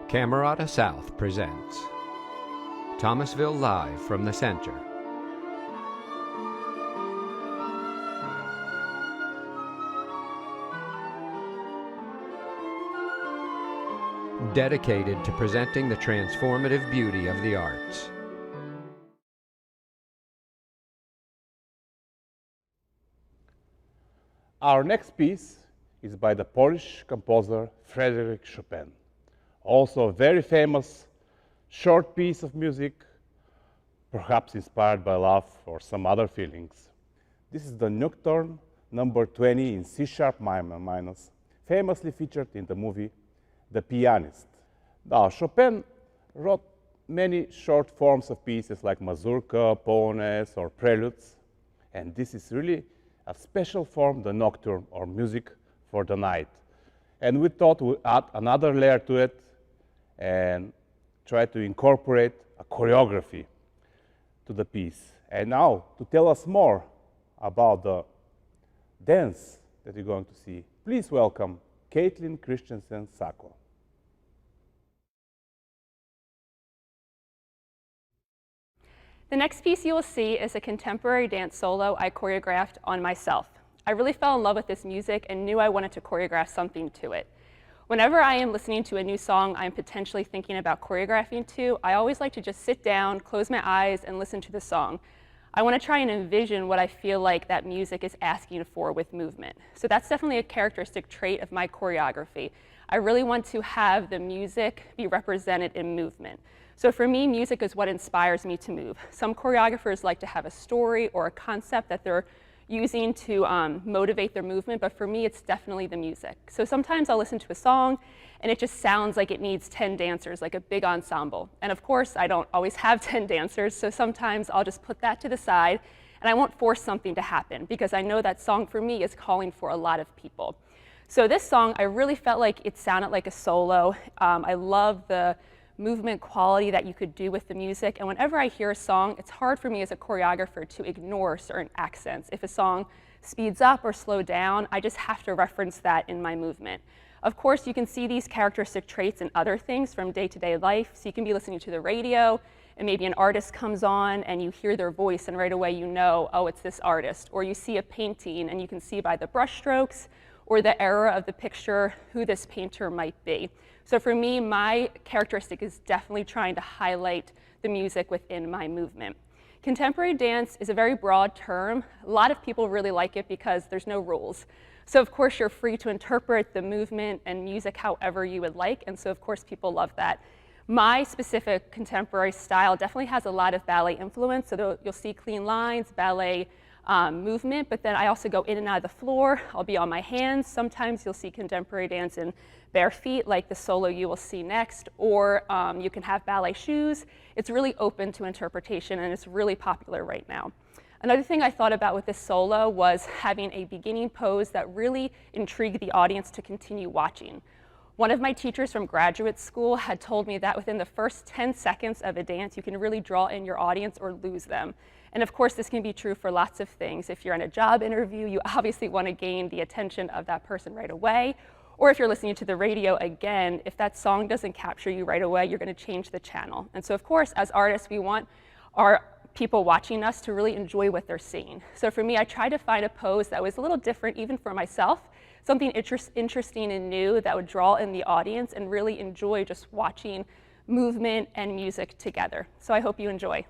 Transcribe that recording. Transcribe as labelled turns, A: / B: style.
A: Camerata South presents Thomasville Live from the Center. Dedicated to presenting the transformative beauty of the arts.
B: Our next piece is by the Polish composer Frédéric Chopin. Also a very famous short piece of music, perhaps inspired by love or some other feelings. This is the Nocturne number 20 in C-sharp minor, famously featured in the movie The Pianist. Now, Chopin wrote many short forms of pieces like mazurka, polonaises, or preludes, and this is really a special form, the Nocturne, or music for the night. And we thought we'd add another layer to it and try to incorporate a choreography to the piece. And now, to tell us more about the dance that you're going to see, please welcome Caitlin Christensen-Sacco.
C: The next piece you will see is a contemporary dance solo I choreographed on myself. I really fell in love with this music and knew I wanted to choreograph something to it. Whenever I am listening to a new song I'm potentially thinking about choreographing to, I always like to just sit down, close my eyes, and listen to the song. I want to try and envision what I feel like that music is asking for with movement. So that's definitely a characteristic trait of my choreography. I really want to have the music be represented in movement. So for me, music is what inspires me to move. Some choreographers like to have a story or a concept that they're using to motivate their movement, but for me, it's definitely the music. So sometimes I'll listen to a song, and it just sounds like it needs 10 dancers, like a big ensemble. And of course, I don't always have 10 dancers, so sometimes I'll just put that to the side, and I won't force something to happen, because I know that song for me is calling for a lot of people. So this song, I really felt like it sounded like a solo. I love the movement quality that you could do with the music. And whenever I hear a song, it's hard for me as a choreographer to ignore certain accents. If a song speeds up or slow down, I just have to reference that in my movement. Of course, you can see these characteristic traits in other things from day-to-day life. So you can be listening to the radio, and maybe an artist comes on, and you hear their voice, and right away you know, oh, it's this artist. Or you see a painting, and you can see by the brush strokes or the era of the picture who this painter might be. So for me, my characteristic is definitely trying to highlight the music within my movement. Contemporary dance is a very broad term. A lot of people really like it because there's no rules. So of course, you're free to interpret the movement and music however you would like, and so of course, people love that. My specific contemporary style definitely has a lot of ballet influence, so you'll see clean lines, ballet movement, but then I also go in and out of the floor. I'll be on my hands. Sometimes you'll see contemporary dance in bare feet, like the solo you will see next, or you can have ballet shoes. It's really open to interpretation, and it's really popular right now. Another thing I thought about with this solo was having a beginning pose that really intrigued the audience to continue watching. One of my teachers from graduate school had told me that within the first 10 seconds of a dance, you can really draw in your audience or lose them. And of course, this can be true for lots of things. If you're in a job interview, you obviously want to gain the attention of that person right away. Or if you're listening to the radio, again, if that song doesn't capture you right away, you're going to change the channel. And so of course, as artists, we want our people watching us to really enjoy what they're seeing. So for me, I tried to find a pose that was a little different even for myself, something interesting and new that would draw in the audience and really enjoy just watching movement and music together. So I hope you enjoy.